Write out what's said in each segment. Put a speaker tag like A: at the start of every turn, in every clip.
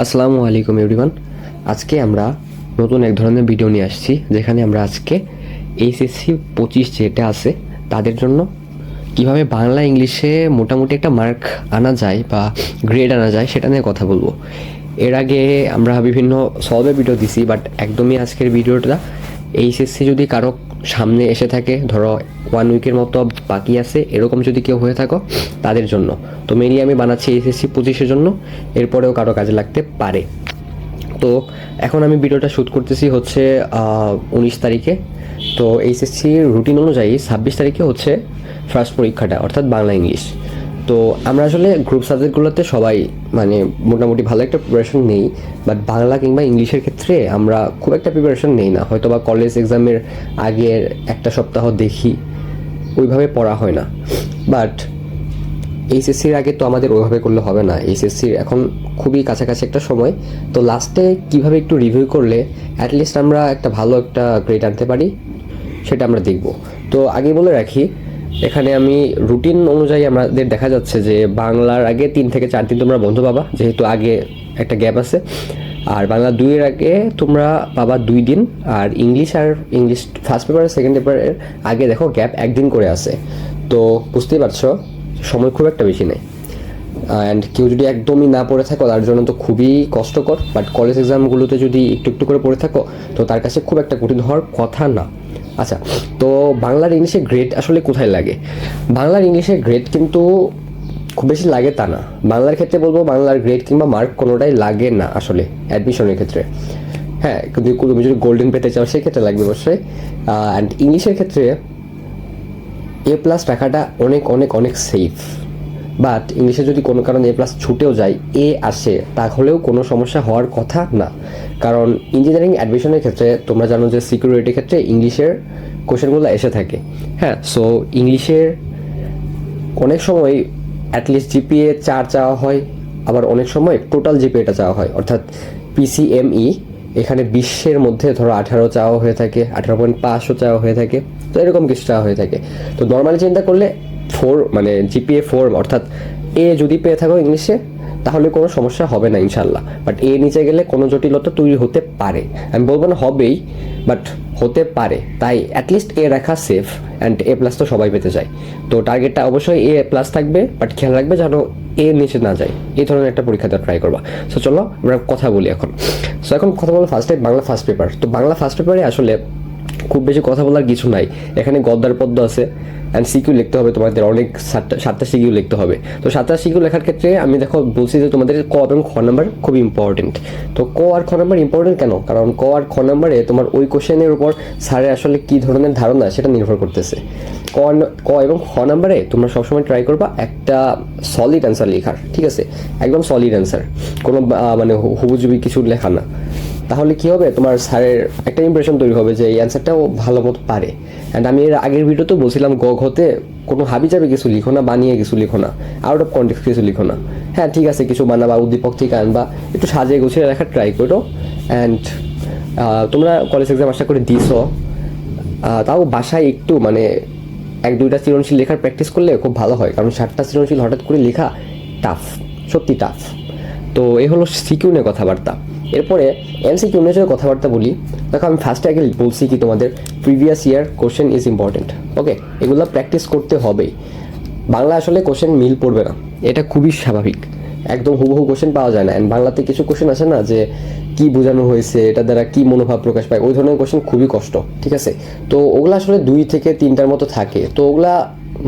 A: আসসালামু আলাইকুম এভরিওয়ান। আজকে আমরা নতুন এক ধরনের ভিডিও নিয়ে আসছি, যেখানে আমরা আজকে এইচএসসি 25 যেটা আছে তাদের জন্য কিভাবে বাংলা ইংলিশে মোটামুটি একটা মার্ক আনা যায় বা গ্রেড আনা যায় সেটা নিয়ে কথা বলবো। এর আগে আমরা বিভিন্ন সলভের ভিডিও দিছি, বাট একদমই আজকের ভিডিওটা এইচএসসি যদি কারো সামনে এসে থাকে, ধরো 1 উইকের মতো বাকি আছে, এরকম যদি কেউ হয়ে থাকো তাদের জন্য। তো মেনলি আমি বানাচ্ছি এইচএসসি 25-এর জন্য, এরপরেও কারো কাজে লাগতে পারে। তো এখন আমি ভিডিওটা শ্যুট করতেছি হচ্ছে 19 তারিখে। তো এইচএসসির রুটিন অনুযায়ী 26 তারিখে হচ্ছে ফার্স্ট পরীক্ষাটা, অর্থাৎ বাংলা ইংলিশ। তো আমরা আসলে গ্রুপ সাবজেক্টগুলোতে সবাই মানে মোটামুটি ভালো একটা প্রিপারেশন নেই, বাট বাংলা কিংবা ইংলিশের ক্ষেত্রে আমরা খুব একটা প্রিপারেশন নেই না। হয়তো বা কলেজ এক্সামের আগের একটা সপ্তাহ দেখি, ওইভাবে পড়া হয় না। বাট এইচএসসির আগে তো আমাদের ওইভাবে করলে হবে না। এইচএসসির এখন খুবই কাছাকাছি একটা সময়, তো লাস্টে কীভাবে একটু রিভিউ করলে অ্যাটলিস্ট আমরা একটা ভালো একটা গ্রেড আনতে পারি সেটা আমরা দেখব। তো আগেই বলে রাখি, এখানে আমি রুটিন অনুযায়ী আমাদের দেখা যাচ্ছে যে বাংলার আগে 3 থেকে 4 দিন তোমরা বন্ধ পাবা, যেহেতু আগে একটা গ্যাপ আছে। আর বাংলা 2-এর আগে তোমরা পাবা 2 দিন। আর ইংলিশ ফার্স্ট পেপার সেকেন্ড পেপারের আগে দেখো গ্যাপ 1 দিন করে আছে। তো বুঝতেই পারছো সময় খুব একটা বেশি নেই। অ্যান্ড কেউ যদি একদমই না পড়ে থাকো তার জন্য তো খুবই কষ্টকর, বাট কলেজ এক্সামগুলোতে যদি একটু একটু করে পড়ে থাকো তো তার কাছে খুব একটা কঠিন হওয়ার কথা না। আচ্ছা, তো বাংলার ইংলিশে গ্রেড আসলে কোথায় লাগে? বাংলার ইংলিশে গ্রেড কিন্তু খুব বেশি লাগে তা না। বাংলার ক্ষেত্রে বলবো বাংলার গ্রেড কিংবা মার্ক কোনোটাই লাগে না আসলে অ্যাডমিশনের ক্ষেত্রে। হ্যাঁ, কিন্তু তুমি যদি গোল্ডেন পেতে চাও সেক্ষেত্রে লাগবে অবশ্যই। অ্যান্ড ইংলিশের ক্ষেত্রে A+ রাখাটা অনেক অনেক অনেক সেফ। বাট ইংলিশে যদি কোনো কারণে A+ ছুটেও যায়, এ আসে, তাহলেও কোনো সমস্যা হওয়ার কথা না। কারণ ইঞ্জিনিয়ারিং অ্যাডমিশনের ক্ষেত্রে তোমরা জানো যে সিকিউরিটির ক্ষেত্রে ইংলিশের কোশ্চেনগুলো এসে থাকে। হ্যাঁ, সো ইংলিশের অনেক সময় অ্যাটলিস্ট জিপিএ 4 চাওয়া হয়, আবার অনেক সময় টোটাল জিপিএটা চাওয়া হয়, অর্থাৎ PCME এখানে 20-এর মধ্যে ধরো 18 চাওয়া হয়ে থাকে, 18.5ও চাওয়া হয়ে থাকে, তো এরকম কিছু চাওয়া হয়ে থাকে। তো নর্মালি চিন্তা করলে 4 মানে জিপিএ 4 অর্থাৎ এ যদি পেয়ে থাকো ইংলিশে তাহলে কোনো সমস্যা হবে না ইনশাল্লাহ। বাট এ নিচে গেলে কোনো জটিলতা তৈরি হতে পারে, আমি বলবো না হবেই, বাট হতে পারে। তাই অ্যাটলিস্ট এ রাখা সেফ। অ্যান্ড A+ তো সবাই পেতে চায়, তো টার্গেটটা অবশ্যই A+ থাকবে, বাট খেয়াল রাখবে যেন এর নিচে না যায়। এই ধরনের একটা পরীক্ষা দেওয়ার ট্রাই করবা। সো চলো আমরা কথা বলি এখন। সো এখন কথা বলবো ফার্স্টে বাংলা ফার্স্ট পেপার। তো বাংলা ফার্স্ট পেপারে আসলে খুব বেশি কথা বলার কিছু নাই। এখানে গদ্যার পদ্য আছে, অ্যান্ড সিকিউ লিখতে হবে তোমাদের, অনেক 7টা সিকিউ লিখতে হবে। তো 7টা সিকিউ লেখার ক্ষেত্রে আমি দেখো বলছি যে তোমাদের ক এবং খ নাম্বার খুব ইম্পর্টেন্ট। তো ক আর খ নাম্বার ইম্পর্টেন্ট কেন? কারণ ক আর খ নাম্বারে তোমার ওই কোশ্চেনের উপর স্যারের আসলে কী ধরনের ধারণা সেটা নির্ভর করতেছে। ক এবং খ নাম্বারে তোমরা সবসময় ট্রাই করবা একটা সলিড অ্যান্সার লেখার, ঠিক আছে? একদম সলিড অ্যান্সার, কোনো মানে হুবুজুবি কিছু লেখা না। তাহলে কী হবে, তোমার স্যারের একটা ইমপ্রেশন তৈরি হবে যে এই অ্যান্সারটাও ভালো মতো পারে। অ্যান্ড আমি এর আগের ভিডিওতেও বলছিলাম ঘতে কোনো হাবিজাবি কিছু লিখো না, বানিয়ে কিছু লিখো না, আউট অফ কন্টেক্সট কিছু লিখো না। হ্যাঁ ঠিক আছে, কিছু বানাবা, উদ্দীপক থেকে আনবা, একটু সাজিয়ে গুছিয়ে লেখার ট্রাই করো। অ্যান্ড তোমরা কলেজ এক্সাম আশা করে দিছো, তাও বাসায় একটু মানে 1-2টা সৃজনশীল লেখার প্র্যাকটিস করলে খুব ভালো হয়। কারণ 7টা সৃজনশীল হঠাৎ করে লেখা টাফ, সত্যি টাফ। তো এই হলো সিকিউ নিয়ে কথাবার্তা। এরপরে MCQ নিয়ে যদি কথাবার্তা বলি, দেখো আমি ফার্স্টে আগে বলছি কি তোমাদের previous year question is important. Okay, এগুলো প্র্যাকটিস করতে হবেই। বাংলা আসলে কোশ্চেন মিল পড়বে না, এটা খুবই স্বাভাবিক। একদম হুবহু কোশ্চেন পাওয়া যায় না। অ্যান্ড বাংলাতে কিছু কোশ্চেন আছে না যে কি বোঝানো হয়েছে, এটা দ্বারা কি মনোভাব প্রকাশ পায়, ওই ধরনের কোশ্চেন খুবই কষ্ট, ঠিক আছে? তো ওগুলো আসলে 2 থেকে 3টার মতো থাকে। তো ওগুলা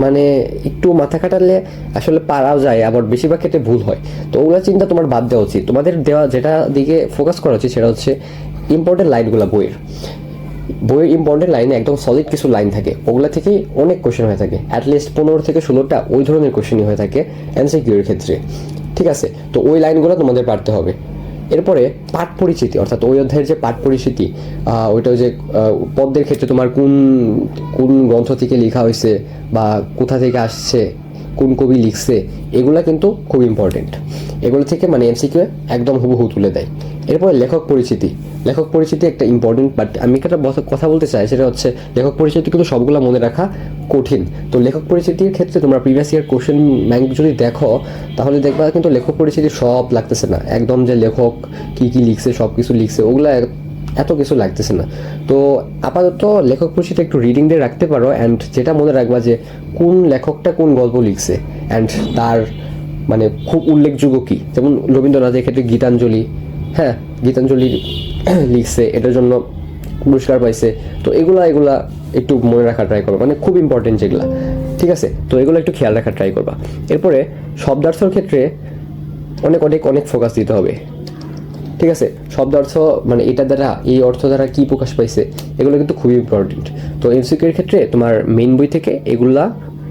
A: মানে একটু মাথা খাটালে আসলে পারাও যায়, আবার বেশিরভাগ ক্ষেত্রে ভুল হয়। তো ওগুলা চিন্তা তোমার বাদ দেওয়া উচিত। তোমাদের দেওয়া যেটা দিকে ফোকাস করা উচিত সেটা হচ্ছে ইম্পর্টেন্ট লাইনগুলো। বইয়ের ইম্পর্টেন্ট লাইনে একদম সলিড কিছু লাইন থাকে, ওগুলা থেকেই অনেক কোশ্চেন হয়ে থাকে। অ্যাটলিস্ট 15 থেকে 16টা ওই ধরনের কোশ্চেনই হয়ে থাকে MCQর ক্ষেত্রে, ঠিক আছে? তো ওই লাইনগুলো তোমাদের পারতে হবে। এরপরে পাঠ পরিচিতি, অর্থাৎ ওই অধ্যায়ের যে পাঠ পরিচিতি, ওইটা যে পদ্যের ক্ষেত্রে তোমার কোন কোন গ্রন্থ থেকে লেখা হয়েছে বা কোথা থেকে আসছে, কোন কবি লিখছে, এগুলা কিন্তু খুব ইম্পর্টেন্ট। এগুলো থেকে মানে এমসিকিউ একদম হুবহু তুলে দেয়। এরপরে লেখক পরিচিতি। লেখক পরিচিতি একটা ইম্পর্টেন্ট, বাট আমি একটা কথা বলতে চাই, সেটা হচ্ছে লেখক পরিচিতি কিন্তু সবগুলো মনে রাখা কঠিন। তো লেখক পরিচিতির ক্ষেত্রে তোমরা প্রিভিয়াস ইয়ার কোশ্চেন ব্যাংক যদি দেখো, তাহলে দেখবা কিন্তু লেখক পরিচিতি সব লাগতেছে না, একদম যে লেখক কী কী লিখছে সব কিছু লিখছে ওগুলা এত কিছু লাগতেছে না। তো আপাতত লেখক পরিচিতি একটু রিডিং দিয়ে রাখতে পারো, অ্যান্ড যেটা মনে রাখবা যে কোন লেখকটা কোন গল্প লিখছে অ্যান্ড তার মানে খুব উল্লেখযোগ্য কী। যেমন রবীন্দ্রনাথের ক্ষেত্রে গীতাঞ্জলি, হ্যাঁ গীতাঞ্জলি লিখছে, এটার জন্য পুরস্কার পাইছে। তো এগুলা একটু মনে রাখা ট্রাই করবা, মানে খুব ইম্পর্টেন্ট যেগুলা, ঠিক আছে? তো এগুলো একটু খেয়াল রাখা ট্রাই করবা। এরপরে শব্দার্থর ক্ষেত্রে অনেক অনেক অনেক ফোকাস দিতে হবে, ঠিক আছে? শব্দার্থ মানে এটা দ্বারা এই অর্থ দ্বারা কী প্রকাশ পাইছে, এগুলো কিন্তু খুবই ইম্পর্টেন্ট। তো এমসিকিউর ক্ষেত্রে তোমার মেইন বই থেকে এগুলা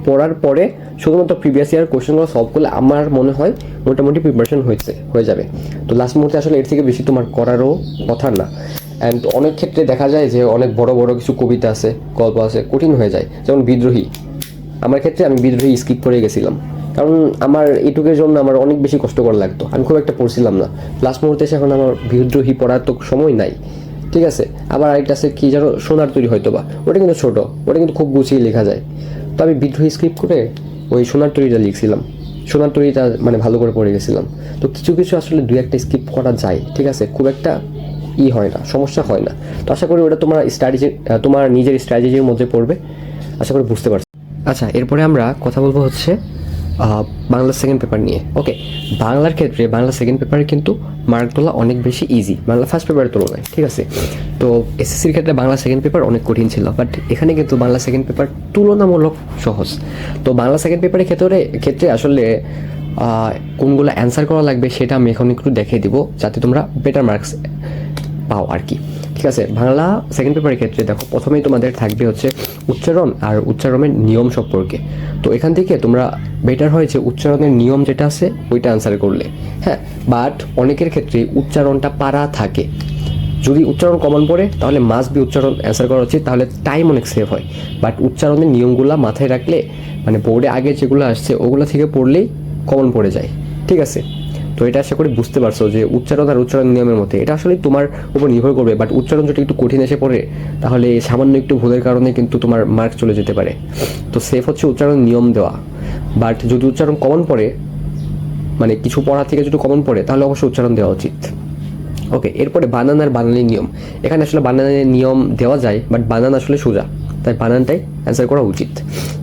A: পড়ার পরে শুধুমাত্র প্রিভিয়াস ইয়ার কোশ্চেনগুলো সলভ করলে আমার মনে হয় মোটামুটি প্রিপারেশন হয়ে যাবে। তো লাস্ট মুহূর্তে আসলে এর থেকে বেশি তোমার করারও কথা না। অ্যান্ড অনেক ক্ষেত্রে দেখা যায় যে অনেক বড় বড় কিছু কবিতা আছে, গল্প আছে, কঠিন হয়ে যায়। যেমন বিদ্রোহী, আমার ক্ষেত্রে আমি বিদ্রোহী স্কিপ করে গেছিলাম, কারণ আমার এটুকের জন্য আমার অনেক বেশি কষ্ট করা লাগতো, আমি খুব একটা পড়ছিলাম না। লাস্ট মুহূর্তে এসে এখন আমার বিদ্রোহী পড়ার তো সময় নাই, ঠিক আছে? আবার আরেকটা আছে কি যেন সোনার তৈরি হয়তো বা, ওটা কিন্তু ছোটো, ওটা কিন্তু খুব গুছিয়ে লেখা যায়। তো আমি বিদ্রোহী স্কিপ করে ওই সোনার তৈরিটা লিখছিলাম, সোনার তৈরিটা মানে ভালো করে পড়ে গেছিলাম। তো কিছু কিছু আসলে দুই একটা স্কিপ করা যায়, ঠিক আছে? খুব একটা হয় না, সমস্যা হয় না। তো আশা করি ওটা তোমার নিজের স্ট্র্যাটেজির মধ্যে পড়বে, আশা করি বুঝতে পারছি। আচ্ছা, এরপরে আমরা কথা বলবো হচ্ছে বাংলা সেকেন্ড পেপার নিয়ে। ওকে, বাংলার ক্ষেত্রে বাংলা সেকেন্ড পেপারে কিন্তু মার্ক তোলা অনেক বেশি ইজি বাংলা ফার্স্ট পেপারের তুলনায়, ঠিক আছে? তো এসএসসির ক্ষেত্রে বাংলা সেকেন্ড পেপার অনেক কঠিন ছিল, বাট এখানে কিন্তু বাংলা সেকেন্ড পেপার তুলনামূলক সহজ। তো বাংলা সেকেন্ড পেপারের ক্ষেত্রে আসলে কোনগুলো অ্যান্সার করা লাগবে সেটা আমি এখন একটু দেখিয়ে দিব, যাতে তোমরা বেটার মার্কস পাও আর কি, ঠিক আছে? বাংলা সেকেন্ড পেপারের ক্ষেত্রে দেখো, প্রথমেই তোমাদের থাকবে হচ্ছে উচ্চারণ আর উচ্চারণের নিয়ম সম্পর্কে। তো এখান থেকে তোমরা বেটার হয় যে উচ্চারণের নিয়ম যেটা আছে ওইটা আনসার করলে, হ্যাঁ। বাট অনেকের ক্ষেত্রে উচ্চারণটা পারা থাকে, যদি উচ্চারণ কমন পড়ে তাহলে মাস্ট বি উচ্চারণ অ্যান্সার করা উচিত, তাহলে টাইম অনেক সেভ হয়। বাট উচ্চারণের নিয়মগুলো মাথায় রাখলে মানে বোর্ডে আগে যেগুলো আসছে ওগুলো থেকে পড়লেই কমন পড়ে যায়, ঠিক আছে? তো এটা আশা করি বুঝতে পারছো যে উচ্চারণ আর উচ্চারণ নিয়মের মধ্যে এটা আসলে তোমার উপর নির্ভর করবে। বাট উচ্চারণ যদি একটু কঠিন এসে পড়ে তাহলে সামান্য একটু ভুলের কারণে কিন্তু তোমার মার্ক চলে যেতে পারে। তো সেফ হচ্ছে উচ্চারণ নিয়ম দেওয়া। বাট যদি উচ্চারণ কমন পড়ে, মানে কিছু পড়া থেকে যদি কমন পড়ে, তাহলে অবশ্যই উচ্চারণ দেওয়া উচিত। ওকে, এরপরে বানান আর বানানের নিয়ম। এখানে আসলে বানানের নিয়ম দেওয়া যায়, বাট বানান আসলে সোজা, তাই বানানটাই অ্যান্সার করা উচিত।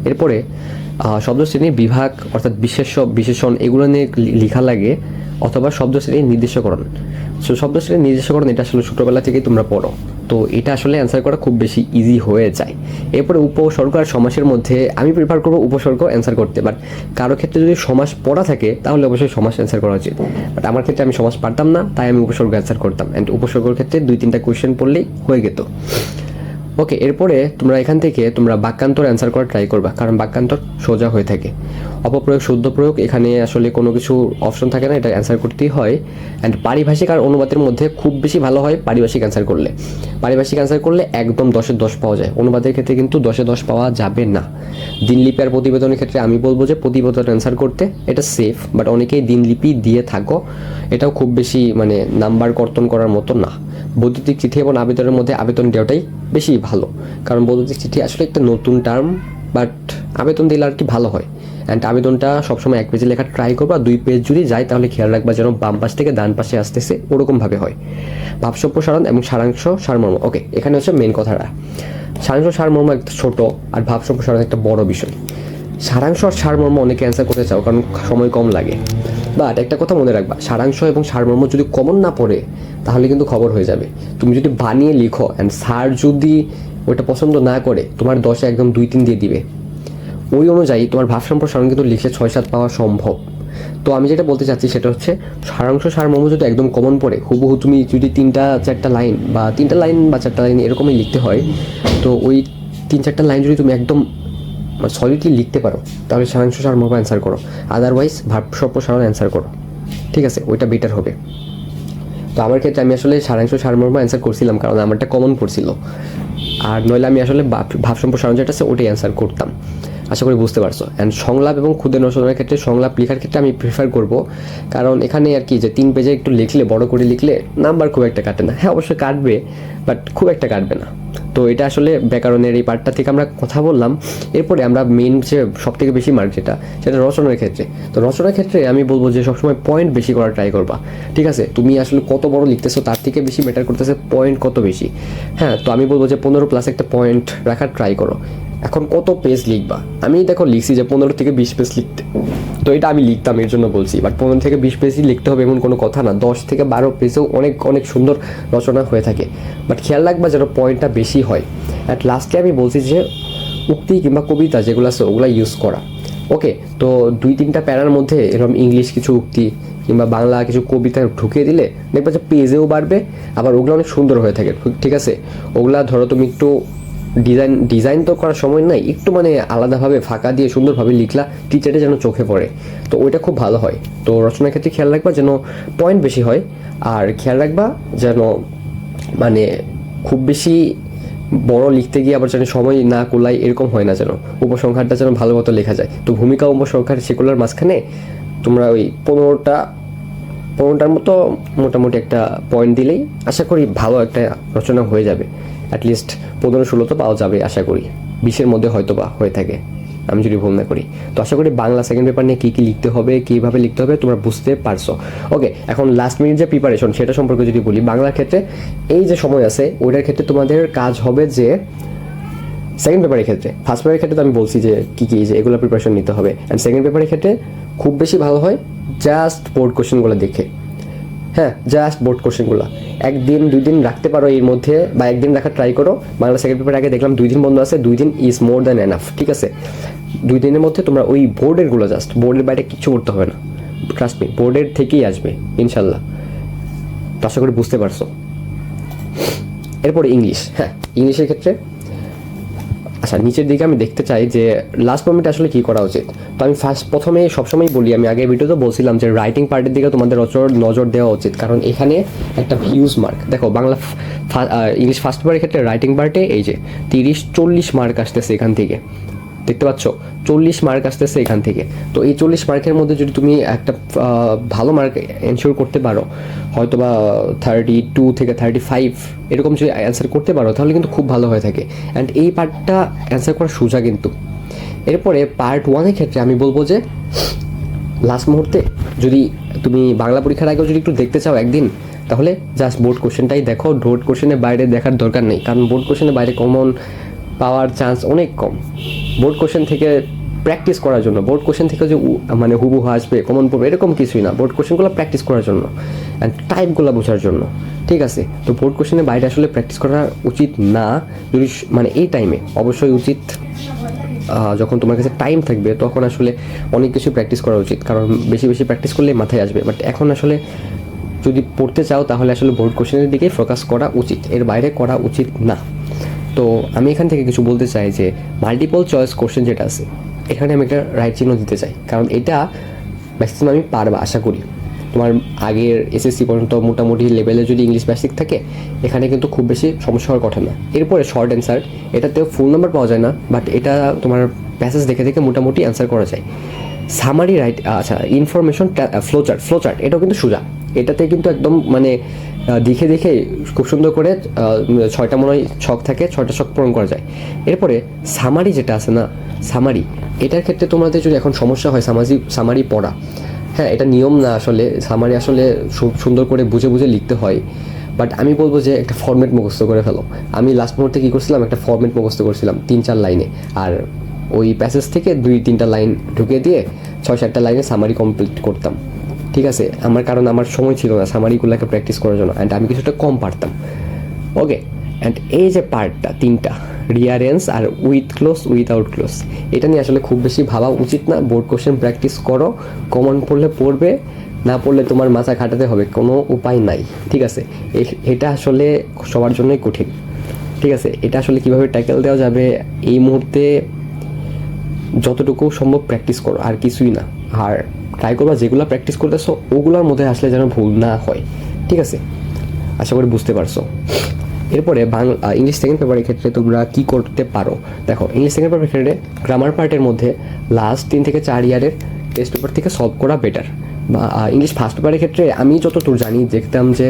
A: এরপরে শব্দ শ্রেণীর বিভাগ অর্থাৎ বিশেষণ এগুলো নিয়ে লেখা লাগে, অথবা শব্দ শ্রেণীর নির্দেশকরণ। সো শব্দ শ্রেণীর নির্দেশকরণ এটা আসলে ছোটোবেলা থেকেই তোমরা পড়ো, তো এটা আসলে অ্যান্সার করা খুব বেশি ইজি হয়ে যায়। এরপরে উপসর্গ আর সমাসের মধ্যে আমি প্রিফার করবো উপসর্গ অ্যান্সার করতে, বাট কারো ক্ষেত্রে যদি সমাস পড়া থাকে তাহলে অবশ্যই সমাস অ্যান্সার করা উচিত। বাট আমার ক্ষেত্রে আমি সমাস পারতাম না, তাই আমি উপসর্গ অ্যান্সার করতাম, অ্যান্ড উপসর্গের ক্ষেত্রে 2-3টা কোয়েশ্চেন পড়লেই হয়ে যেত। ওকে, এরপরে তোমরা এখান থেকে তোমরা বাক্যান্তর অ্যান্সার করা ট্রাই করবা, কারণ বাক্যান্তর সোজা হয়ে থাকে। অপপ্রয়োগ, শুদ্ধ প্রয়োগ, এখানে আসলে কোনো কিছু অপশন থাকে না, এটা অ্যান্সার করতেই হয়। অ্যান্ড পারিভাষিক আর অনুবাদের মধ্যে খুব বেশি ভালো হয় পারিভাষিক অ্যান্সার করলে। পারিভাষিক অ্যান্সার করলে একদম 10-এ 10 পাওয়া যায়, অনুবাদের ক্ষেত্রে কিন্তু 10-এ 10 পাওয়া যাবে না। দিনলিপি আর প্রতিবেদনের ক্ষেত্রে আমি বলবো যে প্রতিবেদন অ্যান্সার করতে এটা সেফ, বাট অনেকেই দিনলিপি দিয়ে থাকো, এটাও খুব বেশি মানে নাম্বার কর্তন করার মতো না। বৈদ্যুতিক চিঠি এবং আবেদনের মধ্যে আবেদন দেওয়াটাই বেশি ভালো, কারণ বৈদ্যুতিক চিঠি আসলে একটা নতুন টার্ম, বাট আবেদন দিলে আর কি ভালো হয়। অ্যান্ড আবেদনটা সবসময় 1 পেজে লেখা ট্রাই করবা, 2 পেজ যদি যায় তাহলে খেয়াল রাখবা যেন বাম পাশ থেকে ডান পাশে আসতেছে ওরকমভাবে হয়। ভাব সম্প্রসারণ এবং সারাংশ সারমর্ম। ওকে, এখানে হচ্ছে মেন কথাটা, সারাংশ সারমর্ম একটা ছোট আর ভাব সম্প্রসারণ একটা বড় বিষয়। সারাংশ আর সারমর্ম অনেকে অ্যান্সার করতে চাও কারণ সময় কম লাগে, বাট একটা কথা মনে রাখবা, সারাংশ এবং সারমর্ম যদি কমন না পড়ে তাহলে কিন্তু খবর হয়ে যাবে। তুমি যদি বানিয়ে লিখো অ্যান্ড স্যার যদি ওইটা পছন্দ না করে তোমার 10-এ একদম 2-3 দিয়ে দিবে, ওই অনুযায়ী তোমার ভাব সম্প্রসারণ কিন্তু লিখে 6-7 পাওয়া সম্ভব। তো আমি যেটা বলতে চাচ্ছি সেটা হচ্ছে সারাংশ সারমর্ম যদি একদম কমন পড়ে, হুবহু তুমি যদি 3-4টা লাইন বা 4টা লাইন এরকমই লিখতে হয়, তো ওই 3-4টা লাইন যদি তুমি একদম সলিডলি লিখতে পারো তাহলে সারাংশ সারমর্ম অ্যান্সার করো, আদারওয়াইজ ভাব সম্প্রসারণ অ্যান্সার করো, ঠিক আছে? ওইটা বেটার হবে। তো আমার ক্ষেত্রে আমি আসলে সারাংশ সারমর্ম অ্যান্সার করছিলাম কারণ আমারটা কমন পড়ছিল, আর নইলে আমি আসলে ভাব সম্প্রসারণ যেটা আছে ওটাই অ্যান্সার করতাম। আশা করি বুঝতে পারছো। অ্যান্ড সংলাপ এবং ক্ষুদ্র রচনার ক্ষেত্রে সংলাপ লেখার ক্ষেত্রে আমি প্রিফার করব, কারণ এখানে আর কি যে 3 পেজে একটু লিখলে, বড় করে লিখলে নাম্বার খুব একটা কাটে না। হ্যাঁ অবশ্যই কাটবে, বাট খুব একটা কাটবে না। তো এটা আসলে ব্যাকরণের এই পার্টটা থেকে আমরা কথা বললাম। এরপরে আমরা মেন যে সবথেকে বেশি মার্ক সেটা রচনার ক্ষেত্রে। তো রচনার ক্ষেত্রে আমি বলবো যে সবসময় পয়েন্ট বেশি করার ট্রাই করবা, ঠিক আছে? তুমি আসলে কত বড় লিখতেছো তার থেকে বেশি ম্যাটার করতেছে পয়েন্ট কত বেশি। হ্যাঁ, তো আমি বলবো যে 15+ একটা পয়েন্ট রাখার ট্রাই করো। এখন কত পেজ লিখবা? আমি দেখো লিখছি যে 15 থেকে 20 পেজ লিখতে, তো এটা আমি লিখতাম এর জন্য বলছি। বাট 15 থেকে 20 পেজই লিখতে হবে এমন কোনো কথা না, 10 থেকে 12 পেজেও অনেক অনেক সুন্দর রচনা হয়ে থাকে। বাট খেয়াল রাখবা যেন পয়েন্টটা বেশি হয়। অ্যাট লাস্টে আমি বলছি যে উক্তি কিংবা কবিতা যেগুলো আছে ওগুলো ইউজ করা। ওকে, তো 2-3টা প্যারার মধ্যে এরকম ইংলিশ কিছু উক্তি কিংবা বাংলা কিছু কবিতা ঢুকিয়ে দিলে দেখবা যে পেজেও বাড়বে, আবার ওগুলো অনেক সুন্দর হয়ে থাকে, ঠিক আছে? ওগুলা ধরো তুমি একটু ডিজাইন তো করার সময় নাই, একটু মানে আলাদাভাবে ফাঁকা দিয়ে সুন্দরভাবে লিখলা, টিচারে যেন চোখে পড়ে, তো ওইটা খুব ভালো হয়। তো রচনার ক্ষেত্রে খেয়াল রাখবা যেন পয়েন্ট বেশি হয়, আর খেয়াল রাখবা যেন মানে খুব বেশি বড় লিখতে গিয়ে আবার যেন সময় না কুলায় এরকম হয় না, যেন উপসংহারটা যেন ভালো মতো লেখা যায়। তো ভূমিকা উপসংহার সেগুলোর মাঝখানে তোমরা ওই 15টার মতো মোটামুটি একটা পয়েন্ট দিলেই আশা করি ভালো একটা রচনা হয়ে যাবে। অ্যাটলিস্ট 15-16 তো পাওয়া যাবে আশা করি, 20-এর মধ্যে হয়তো বা হয়ে থাকে আমি যদি ভুল না করি। তো আশা করি বাংলা সেকেন্ড পেপার নিয়ে কী কী লিখতে হবে, কীভাবে লিখতে হবে তোমরা বুঝতে পারছো। ওকে, এখন লাস্ট মিনিট যে প্রিপারেশন সেটা সম্পর্কে যদি বলি, বাংলার ক্ষেত্রে এই যে সময় আছে ওইটার ক্ষেত্রে তোমাদের কাজ হবে যে সেকেন্ড পেপারের ক্ষেত্রে, ফার্স্ট পেপারের ক্ষেত্রে তো আমি বলছি যে কী কী যে এগুলো প্রিপারেশন নিতে হবে। অ্যান্ড সেকেন্ড পেপারের ক্ষেত্রে খুব বেশি ভালো হয় জাস্ট বোর্ড কোশ্চেনগুলো দেখে। হ্যাঁ, জাস্ট বোর্ড কোশ্চেনগুলো 1-2 দিন রাখতে পারো এর মধ্যে, বা একদিন রাখার ট্রাই করো। বাংলা সেকেন্ড পেপার আগে দেখলাম 2 দিন বন্ধ আছে, 2 দিন ইজ মোর দ্যান এনাফ, ঠিক আছে? 2 দিনের মধ্যে তোমরা ওই বোর্ডেরগুলো জাস্ট, বোর্ডের বাইরে কিচ্ছু করতে হবে না, ট্রাস্ট মি, বোর্ডের থেকেই আসবে ইনশাল্লাহ। তো আশা করি বুঝতে পারছো। এরপরে ইংলিশ, হ্যাঁ ইংলিশের ক্ষেত্রে আচ্ছা নিচের দিকে আমি দেখতে চাই যে লাস্ট মোমেন্টে আসলে কী করা উচিত। তো আমি প্রথমে সবসময় বলি, আমি আগের ভিডিওতে বলছিলাম যে রাইটিং পার্টের দিকে তোমাদের নজর দেওয়া উচিত, কারণ এখানে একটা ভিউজ মার্ক দেখো। বাংলা ইংলিশ ফার্স্ট পেপারের ক্ষেত্রে রাইটিং পার্টে এই যে 30-40 মার্ক আসতেছে এখান থেকে, দেখতে পাচ্ছ 40 মার্ক আসতেছে এখান থেকে। তো এই 40 মার্কের মধ্যে যদি তুমি একটা ভালো মার্ক এনশিওর করতে পারো, হয়তো বা 32 থেকে 35 এরকম যদি অ্যান্সার করতে পারো তাহলে কিন্তু খুব ভালো হয়ে থাকে। অ্যান্ড এই পার্টটা অ্যান্সার করা সোজা কিন্তু। এরপরে পার্ট 1-এর ক্ষেত্রে আমি বলবো যে লাস্ট মুহূর্তে যদি তুমি বাংলা পরীক্ষার আগেও যদি একটু দেখতে চাও একদিন, তাহলে জাস্ট বোর্ড কোশ্চেনটাই দেখো। বোর্ড কোশ্চেনের বাইরে দেখার দরকার নেই, কারণ বোর্ড কোশ্চেনের বাইরে কমন পাওয়ার চান্স অনেক কম। বোর্ড কোশ্চেন থেকে প্র্যাকটিস করার জন্য, বোর্ড কোশ্চেন থেকে যে মানে হুবহু আসবে কমন পড়বে এরকম কিছুই না, বোর্ড কোশ্চেনগুলো প্র্যাকটিস করার জন্য অ্যান্ড টাইপগুলো বোঝার জন্য, ঠিক আছে? তো বোর্ড কোশ্চেনের বাইরে আসলে প্র্যাকটিস করা উচিত না, যদি মানে এই টাইমে অবশ্যই উচিত। যখন তোমার কাছে টাইম থাকবে তখন আসলে অনেক কিছু প্র্যাকটিস করা উচিত, কারণ বেশি বেশি প্র্যাকটিস করলে মাথায় আসবে। বাট এখন আসলে যদি পড়তে চাও তাহলে আসলে বোর্ড কোশ্চেনের দিকেই ফোকাস করা উচিত, এর বাইরে করা উচিত না। তো আমি এখান থেকে কিছু বলতে চাই যে মাল্টিপল চয়েস কোশ্চেন যেটা আছে এখানে আমি একটা রাইট চিহ্ন দিতে চাই, কারণ এটা ম্যাক্সিমাম আমি পারবা আশা করি। তোমার আগের এসএসসি পর্যন্ত মোটামুটি লেভেলে যদি ইংলিশ বেসিক থাকে এখানে কিন্তু খুব বেশি সমস্যা হওয়ার কথা না। এরপরে শর্ট অ্যান্সার, এটাতেও ফুল নাম্বার পাওয়া যায় না, বাট এটা তোমার প্যাসেজ দেখে দেখে মোটামুটি অ্যান্সার করা যায়। সামারি রাইট, আচ্ছা ইনফরমেশন ফ্লোচার্ট এটাও কিন্তু সোজা, এটাতে কিন্তু একদম মানে দেখে দেখে খুব সুন্দর করে 6টা মনে হয় ছক থাকে, 6টা ছক পূরণ করা যায়। এরপরে সামারি যেটা আছে না, সামারি এটার ক্ষেত্রে তোমাদের যদি এখন সমস্যা হয় সামারি পড়া, হ্যাঁ এটা নিয়ম না আসলে, সামারি আসলে সুন্দর করে বুঝে বুঝে লিখতে হয়। বাট আমি বলবো যে একটা ফরম্যাট মুখস্থ করে ফেলো। আমি লাস্ট মুহূর্তে কী করছিলাম, একটা ফরম্যাট মুখস্থ করছিলাম 3-4 লাইনে, আর ওই প্যাসেজ থেকে 2-3টা লাইন ঢুকিয়ে দিয়ে 6-7টা লাইনে সামারি কমপ্লিট করতাম, ঠিক আছে? কারণ আমার সময় ছিল না সামারিগুলোকে প্র্যাকটিস করার জন্য, অ্যান্ড আমি কিছুটা কম পারতাম। ওকে, অ্যান্ড এই যে পার্টটা 3টা রিয়ারেন্স আর উইথ ক্লোজ উইথআউট ক্লোজ, এটা নিয়ে আসলে খুব বেশি ভাবা উচিত না। বোর্ড কোশ্চেন প্র্যাকটিস করো, কমন পড়লে পড়বে, না পড়লে তোমার মাথা খাটাতে হবে, কোনো উপায় নাই, ঠিক আছে? এটা আসলে সবার জন্যই কঠিন, ঠিক আছে? এটা আসলে কীভাবে ট্যাকেল দেওয়া যাবে এই মুহূর্তে যতটুকু সম্ভব প্র্যাকটিস করো, আর কিছুই না। আর ট্রাই করবা যেগুলো প্র্যাকটিস করতেছো ওগুলোর মধ্যে আসলে যেন ভুল না হয়, ঠিক আছে? আশা করি বুঝতে পারছো। এরপরে ইংলিশ সেকেন্ড পেপারের ক্ষেত্রে তোমরা কি করতে পারো, দেখো ইংলিশ সেকেন্ড পেপারের ক্ষেত্রে গ্রামার পার্টের মধ্যে লাস্ট 3 থেকে 4 ইয়ারের টেস্ট পেপার থেকে সলভ করা বেটার। বা ইংলিশ ফার্স্ট পেপারের ক্ষেত্রে আমি যতদূর জানি দেখতাম যে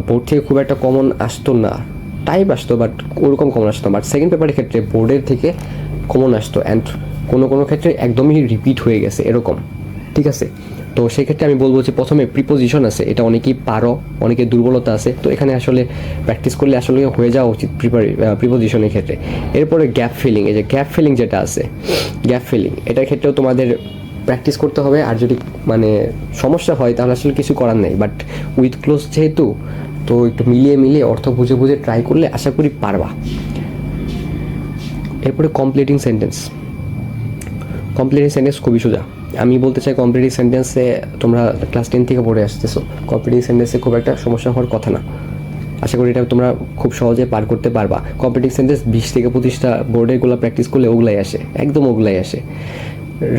A: বোর্ড থেকে খুব একটা কমন আসতো না, টাইপ আসতো বাট ওরকম কমন আসতো, বাট সেকেন্ড পেপারের ক্ষেত্রে বোর্ডের থেকে কমন আসতো অ্যান্ড কোনো ক্ষেত্রে একদমই রিপিট হয়ে গেছে এরকম, ঠিক আছে। তো সেক্ষেত্রে আমি বলবো যে প্রথমে প্রিপোজিশন আছে, এটা অনেকেই পারো, অনেকের দুর্বলতা আছে, তো এখানে আসলে প্র্যাকটিস করলে আসলে হয়ে যাওয়া উচিত প্রিপোজিশনের ক্ষেত্রে। এরপরে গ্যাপ ফিলিং, এই যে গ্যাপ ফিলিং যেটা আছে, গ্যাপ ফিলিং এটার ক্ষেত্রেও তোমাদের প্র্যাকটিস করতে হবে। আর যদি মানে সমস্যা হয় তাহলে আসলে কিছু করার নেই, বাট উইথ ক্লোজ যেহেতু, তো একটু মিলিয়ে অর্থ বুঝে ট্রাই করলে আশা করি পারবা। এরপরে কমপ্লিটিং সেন্টেন্স খুবই সোজা। আমি বলতে চাই কমপ্লিটিং সেন্টেন্সে তোমরা ক্লাস 10 থেকে পড়ে আসতেছো, কমপ্লিটিং সেন্টেন্সে খুব একটা সমস্যা হওয়ার কথা না, আশা করি এটা তোমরা খুব সহজে পার করতে পারবা। কমপ্লিটিং সেন্টেন্স 20 থেকে 25টা বোর্ডেরগুলো প্র্যাকটিস করলে ওগুলাই আসে, একদম ওগুলাই আসে।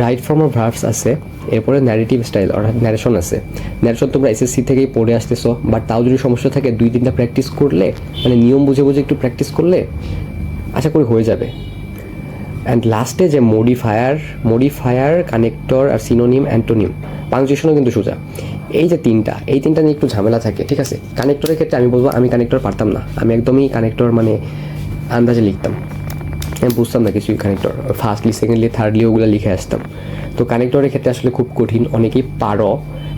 A: রাইট ফর্ম অফ ভার্বস আছে, এরপরে ন্যারেটিভ স্টাইল অর্থাৎ ন্যারেশন আছে। ন্যারেশন তোমরা এসএসসি থেকেই পড়ে আসতেছো, বাট তাও যদি সমস্যা থাকে 2-3টা প্র্যাকটিস করলে, মানে নিয়ম বুঝে একটু প্র্যাকটিস করলে আশা করি হয়ে যাবে। অ্যান্ড লাস্টে যে মডিফায়ার, কানেক্টর আর সিনোনিম, অ্যান্টোনিম, পাংচুয়েশনও কিন্তু সোজা। এই যে এই তিনটা নিয়ে একটু ঝামেলা থাকে, ঠিক আছে। কানেক্টরের ক্ষেত্রে আমি বলবো আমি কানেক্টর পারতাম না, আমি একদমই কানেক্টর মানে আন্দাজে লিখতাম, আমি বুঝতাম না কিছুই কানেক্টর, ফার্স্টলি সেকেন্ডলি থার্ডলি ওগুলো লিখে আসতাম। তো কানেক্টরের ক্ষেত্রে আসলে খুব কঠিন, অনেকেই পারো,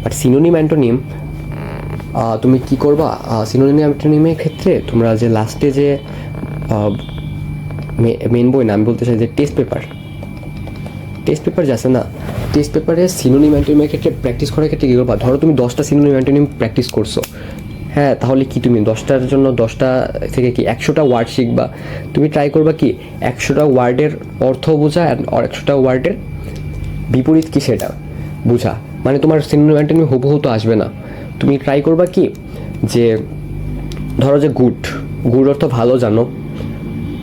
A: বাট সিনোনিম অ্যান্টোনিম তুমি কি করবা, সিনোনিম অ্যান্টোনিমের ক্ষেত্রে তোমরা যে লাস্টে যে মেন বই না, আমি বলতে চাই যে টেস্ট পেপার যে আছে না, টেস্ট পেপারে সিনোনিম অ্যান্টোনিমের ক্ষেত্রে প্র্যাকটিস করার ক্ষেত্রে কী করবা, ধরো তুমি 10টা সিনোনিম অ্যান্টোনিম প্র্যাকটিস করছো, হ্যাঁ, তাহলে কি তুমি 10টার জন্য 10টা থেকে কি 100টা ওয়ার্ড শিখবা। তুমি ট্রাই করবা কি 100টা ওয়ার্ডের অর্থ বোঝা আর 100টা ওয়ার্ডের বিপরীত কি সেটা বোঝা, মানে তোমার সিনোনিম অ্যান্টোনিম হুবহু তো আসবে না। তুমি ট্রাই করবা কি যে ধরো যে গুড অর্থ ভালো জানো,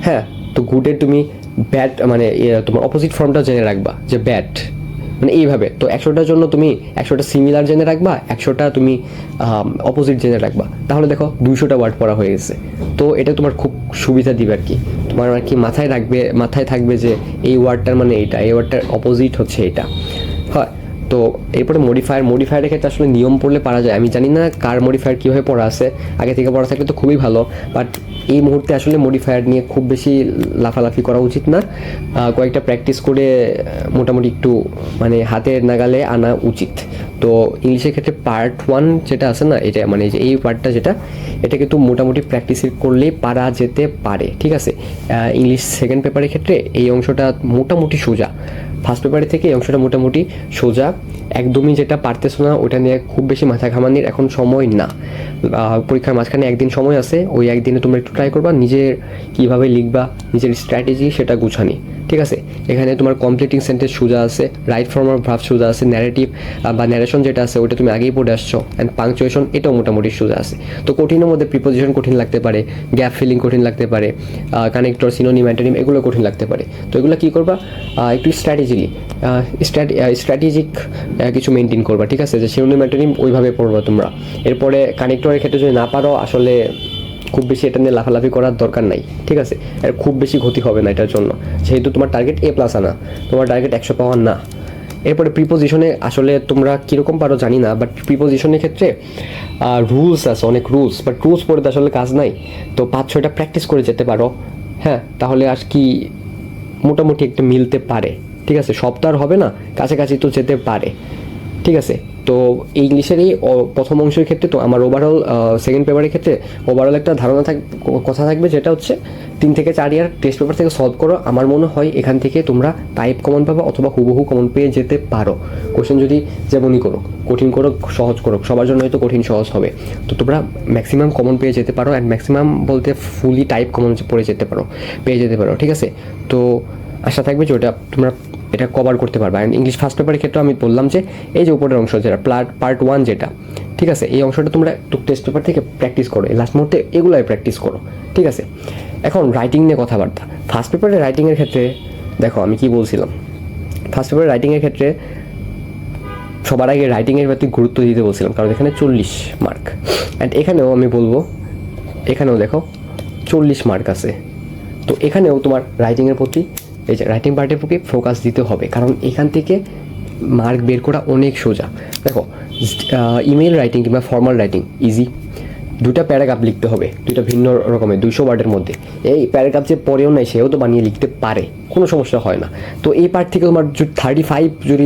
A: হ্যাঁ, তো গুডের তুমি ব্যাড মানে তোমার অপোজিট ফর্মটা জেনে রাখবা যে ব্যাড, মানে এইভাবে। তো 100টার জন্য তুমি 100টা সিমিলার জেনে রাখবা, 100টা তুমি অপোজিট জেনে রাখবা, তাহলে দেখো 200টা ওয়ার্ড পড়া হয়ে গেছে। তো এটা তোমার খুব সুবিধা দিবে আর কি, তোমার আর কি মাথায় থাকবে যে এই ওয়ার্ডটার মানে এইটা, এই ওয়ার্ডটার অপোজিট হচ্ছে এটা, হয়। তো এরপরে মডিফায়ারের ক্ষেত্রে আসলে নিয়ম পড়লে পারা যায়, আমি জানি না কার মডিফায়ার কীভাবে পড়া আছে, আগে থেকে পড়া থাকলে তো খুবই ভালো, বাট এই মুহূর্তে আসলে মডিফায়ার নিয়ে খুব বেশি লাফালাফি করা উচিত না, কয়েকটা প্র্যাকটিস করে মোটামুটি একটু মানে হাতের নাগালে আনা উচিত। তো ইংলিশের ক্ষেত্রে পার্ট 1 যেটা আছে না, এটা মানে যে এই পার্টটা যেটা, এটা কিন্তু মোটামুটি প্র্যাকটিস করলেই পারা যেতে পারে, ঠিক আছে। ইংলিশ সেকেন্ড পেপারের ক্ষেত্রে এই অংশটা মোটামুটি সোজা, ফার্স্ট পেপারের থেকে এই অংশটা মোটামুটি সোজা, একদমই যেটা পারতেছো না ওটা নিয়ে খুব বেশি মাথা ঘামানির এখন সময় না। পরীক্ষার মাঝখানে একদিন সময় আছে, ওই একদিনে তোমরা একটু ট্রাই করবা নিজের কীভাবে লিখবা, নিজের স্ট্র্যাটেজি সেটা গুছানি, ঠিক আছে। এখানে তোমার কমপ্লিটিং সেন্টেন্স সোজা আছে, রাইট ফর্ম অফ ভার্ব সোজা আছে, ন্যারেটিভ বা ন্যারেশন যেটা আছে ওটা তুমি আগেই পড়ে আসছো, অ্যান্ড পাংচুয়েশন এটাও মোটামুটি সোজা আছে। তো কঠিনের মধ্যে প্রিপোজিশন কঠিন লাগতে পারে, গ্যাপ ফিলিং কঠিন লাগতে পারে, কানেক্টর, সিনোনিম, অ্যান্টোনিম এগুলো কঠিন লাগতে পারে। তো এগুলো কী করবা, একটু স্ট্র্যাটেজিক কিছু মেনটেন করবা, ঠিক আছে, যে সিনোনিম অ্যান্টোনিম ওইভাবে পড়বা তোমরা। এরপরে কানেক্টরের ক্ষেত্রে যদি না পারো আসলে খুব বেশি এটা নিয়ে লাফালাফি করার দরকার নাই, ঠিক আছে, আর খুব বেশি ক্ষতি হবে না এটার জন্য, যেহেতু তোমার টার্গেট A+ আনা, তোমার টার্গেট 100 পাওয়ার না। এরপরে প্রিপোজিশনে আসলে তোমরা কীরকম পারো জানি না, বাট প্রিপোজিশনের ক্ষেত্রে রুলস আছে, অনেক রুলস, বাট রুলস পড়ে তো আসলে কাজ নাই। তো 5-6টা প্র্যাকটিস করে যেতে পারো, হ্যাঁ, তাহলে আর কি মোটামুটি একটা মিলতে পারে, ঠিক আছে। সব তো আর হবে না, কাছাকাছি তো যেতে পারে, ঠিক আছে। তো ইংলিশের এই প্রথম অংশের ক্ষেত্রে তো আমার ওভারঅল সেকেন্ড পেপারের ক্ষেত্রে ওভারঅল একটা ধারণা কথা থাকবে, যেটা হচ্ছে 3 থেকে 4 ইয়ার টেস্ট পেপার থেকে সলভ করো। আমার মনে হয় এখান থেকে তোমরা টাইপ কমন পাবা অথবা হুবহু কমন পেয়ে যেতে পারো। কোশ্চেন যদি যেমনই করো, কঠিন করো সহজ করো, সবার জন্য হয়তো কঠিন সহজ হবে, তো তোমরা ম্যাক্সিমাম কমন পেয়ে যেতে পারো, অ্যান্ড ম্যাক্সিমাম বলতে ফুলি টাইপ কমন পেয়ে যেতে পারো, ঠিক আছে। তো আশা থাকবে যে ওটা তোমরা এটা কভার করতে পারবে। অ্যান্ড ইংলিশ ফার্স্ট পেপারের ক্ষেত্রে আমি বললাম যে এই যে উপরের অংশ যেটা পার্ট 1 যেটা, ঠিক আছে, এই অংশটা তোমরা একটু টেস্ট পেপার থেকে প্র্যাকটিস করো, এই লাস্ট মুহূর্তে এগুলাই প্র্যাকটিস করো, ঠিক আছে। এখন রাইটিং নিয়ে কথাবার্তা। ফার্স্ট পেপারে রাইটিংয়ের ক্ষেত্রে দেখো আমি কি বলছিলাম, ফার্স্ট পেপারে রাইটিংয়ের ক্ষেত্রে সবার আগে রাইটিংয়ের প্রতি গুরুত্ব দিতে বলছিলাম, কারণ এখানে 40 মার্ক। অ্যান্ড এখানেও আমি বলবো, এখানেও দেখো 40 মার্ক আছে। তো এখানেও তোমার রাইটিংয়ের প্রতি, এই যে রাইটিং পার্টের প্রতি ফোকাস দিতে হবে, কারণ এখান থেকে মার্ক বের করা অনেক সোজা। দেখো, ইমেল রাইটিং কিংবা ফর্মাল রাইটিং ইজি, দুটা প্যারাগ্রাফ লিখতে হবে, দুইটা ভিন্ন রকমের 200 ওয়ার্ডের মধ্যে। এই প্যারাগ্রাফ যে পড়েও নাই সেও তো বানিয়ে লিখতে পারে, কোনো সমস্যা হয় না। তো এই পার্ট থেকে তোমার 35 যদি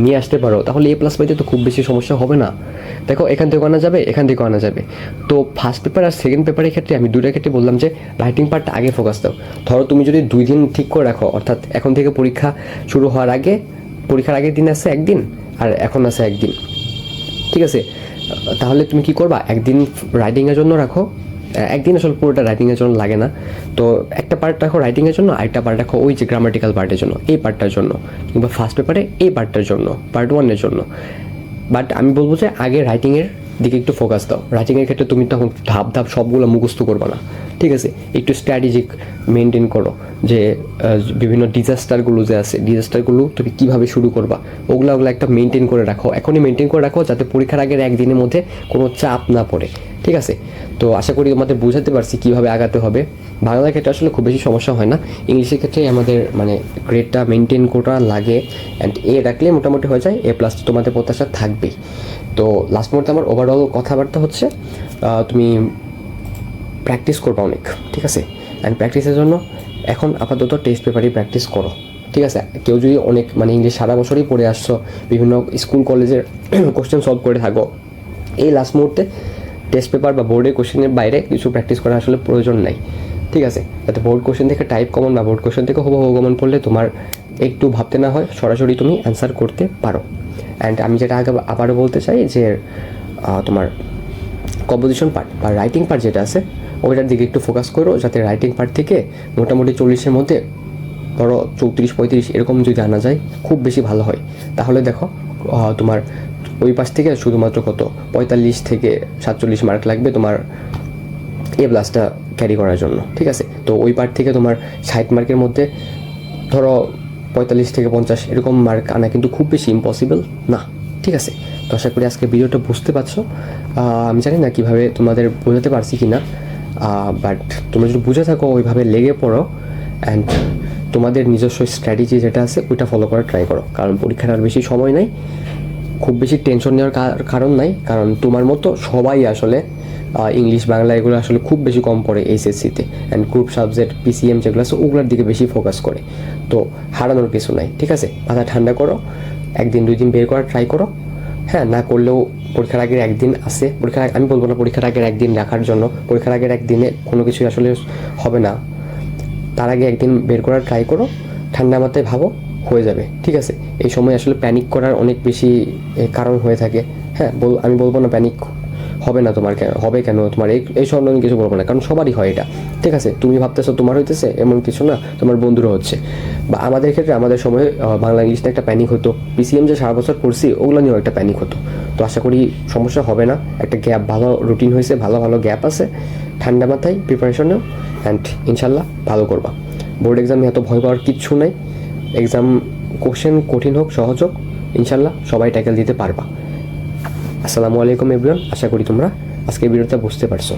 A: নিয়ে আসতে পারো তাহলে A+ পাইতে তো খুব বেশি সমস্যা হবে না। দেখো, এখান থেকে আনা যাবে, এখান থেকে আনা যাবে। তো ফার্স্ট পেপার আর সেকেন্ড পেপারের ক্ষেত্রে আমি দুটার ক্ষেত্রে বললাম যে রাইটিং পার্টটা আগে ফোকাস দাও। ধরো তুমি যদি 2 দিন ঠিক করে রাখো, অর্থাৎ এখন থেকে পরীক্ষা শুরু হওয়ার আগে, পরীক্ষার আগের দিন আছে একদিন আর এখন আছে একদিন, ঠিক আছে? তাহলে তুমি কি করবা, একদিন রাইটিংয়ের জন্য রাখো, একদিন আসলে পুরোটা রাইটিংয়ের জন্য লাগে না। তো একটা পার্ট রাখো রাইটিংয়ের জন্য, আরেকটা পার্ট রাখো ওই যে গ্রামাটিক্যাল পার্টের জন্য, এই পার্টটার জন্য, কিংবা ফার্স্ট পেপারে এই পার্টটার জন্য, পার্ট 1-এর জন্য। বাট আমি বলবো যে আগে রাইটিংয়ের দিকে একটু ফোকাস দাও। রাইটিংয়ের ক্ষেত্রে তুমি তখন ধাপ ধাপ সবগুলো মুখস্থ করবে না, ঠিক আছে? একটু স্ট্র্যাটেজিক মেনটেন করো, যে বিভিন্ন ডিজাস্টারগুলো যে আছে, ডিজাস্টারগুলো তুমি কীভাবে শুরু করবা, ওগুলো একটা মেনটেন করে রাখো, এখনই মেনটেন করে রাখো, যাতে পরীক্ষার আগের একদিনের মধ্যে কোনো চাপ না পড়ে, ঠিক আছে? তো আশা করি তোমাদের বোঝাতে পারছি কীভাবে আগাতে হবে। বাংলার ক্ষেত্রে আসলে খুব বেশি সমস্যা হয় না, ইংলিশের ক্ষেত্রে আমাদের মানে গ্রেডটা মেনটেন করা লাগে, অ্যান্ড A রাখলে মোটামুটি হয়ে যায়, A+ তোমাদের প্রত্যাশা থাকবেই। তো লাস্ট মুহূর্তে আমার ওভারঅল কথাবার্তা হচ্ছে, তুমি প্র্যাকটিস করবা অনেক, ঠিক আছে? অ্যান্ড প্র্যাকটিসের জন্য এখন আপাতত টেস্ট পেপারই প্র্যাকটিস করো, ঠিক আছে? কেউ যদি অনেক মানে ইংলিশ সারা বছরই পড়ে আসছো, বিভিন্ন স্কুল কলেজের কোশ্চেন সলভ করে থাকো, এই লাস্ট মুহূর্তে টেস্ট পেপার বা বোর্ডের কোশ্চেনের বাইরে কিছু প্র্যাকটিস করার আসলে প্রয়োজন নাই, ঠিক আছে? যাতে বোর্ড কোশ্চেন থেকে টাইপ কমন বা বোর্ড কোশ্চেন থেকে হুবহু কমন পড়লে তোমার একটু ভাবতে না হয়, সরাসরি তুমি অ্যান্সার করতে পারো। অ্যান্ড আমি যেটা আগে আবারও বলতে চাই যে তোমার কম্পোজিশন পার্ট বা রাইটিং পার্ট যেটা আছে ওইটার দিকে একটু ফোকাস করো, যাতে রাইটিং পার্ট থেকে মোটামুটি 40-এর মধ্যে ধরো 34-35 এরকম যদি আনা যায় খুব বেশি ভালো হয়। তাহলে দেখো তোমার ওই পাশ থেকে শুধুমাত্র কত 45 থেকে 47 মার্ক লাগবে তোমার A+টা ক্যারি করার জন্য, ঠিক আছে? তো ওই পার্ট থেকে তোমার 60 মার্কের মধ্যে ধরো 45 থেকে 50 এরকম মার্ক আনা কিন্তু খুব বেশি ইম্পসিবল না, ঠিক আছে? তো আশা করি আজকে ভিডিওটা বুঝতে পারছো। আমি জানি না কীভাবে তোমাদের বোঝাতে পারছি কি না, বাট তোমরা যদি বুঝে থাকো ওইভাবে লেগে পড়ো, অ্যান্ড তোমাদের নিজস্ব স্ট্র্যাটেজি যেটা আছে ওইটা ফলো করার ট্রাই করো, কারণ পরীক্ষার আর বেশি সময় নাই, খুব বেশি টেনশন নেওয়ার কারণ নাই, কারণ তোমার মতো সবাই আসলে ইংলিশ বাংলা এগুলো আসলে খুব বেশি কম পড়ে এইচএসসিতে, অ্যান্ড গ্রুপ সাবজেক্ট PCM যেগুলো আছে ওগুলোর দিকে বেশি ফোকাস করে। তো হারানোর কিছু নাই, ঠিক আছে? মাথা ঠান্ডা করো, 1-2 দিন বের করার ট্রাই করো। হ্যাঁ, না করলেও পরীক্ষার আগের একদিন আছে, আমি বলবো না পরীক্ষার আগের একদিন রাখার জন্য, পরীক্ষার আগের একদিনে কোনো কিছুই আসলে হবে না, তার আগে একদিন বের করার ট্রাই করো, ঠান্ডা মাথায় ভাবো, হয়ে যাবে, ঠিক আছে? এই সময় আসলে প্যানিক করার অনেক বেশি কারণ হয়ে থাকে। হ্যাঁ, আমি বলবো না প্যানিক হবে না, তোমার কেন হবে, কেন তোমার এই সব আমি কিছু বলবো না, কারণ সবারই হয় এটা, ঠিক আছে? তুমি ভাবতেছো তোমার হইতেছে, এমন কিছু না, তোমার বন্ধুরও হচ্ছে। বা আমাদের ক্ষেত্রে আমাদের সময় বাংলা ইংলিশটা একটা প্যানিক হতো, PCM যে সারা বছর পড়ছি ওগুলো নিয়েও একটা প্যানিক হতো। তো আশা করি সমস্যা হবে না, একটা গ্যাপ, ভালো রুটিন হয়েছে, ভালো ভালো গ্যাপ আছে, ঠান্ডা মাথায় প্রিপারেশনেও, অ্যান্ড ইনশাল্লাহ ভালো করবা। বোর্ড এক্সামে এত ভয় পাওয়ার কিচ্ছু নাই, এক্সাম কোশ্চেন কঠিন হোক সহজ হোক, ইনশাল্লাহ সবাই ট্যাকেল দিতে পারবা। আসসালামু আলাইকুম এভরিওয়ান, আশা করি তোমরা আজকের ভিডিওটা বুঝতে পারছো।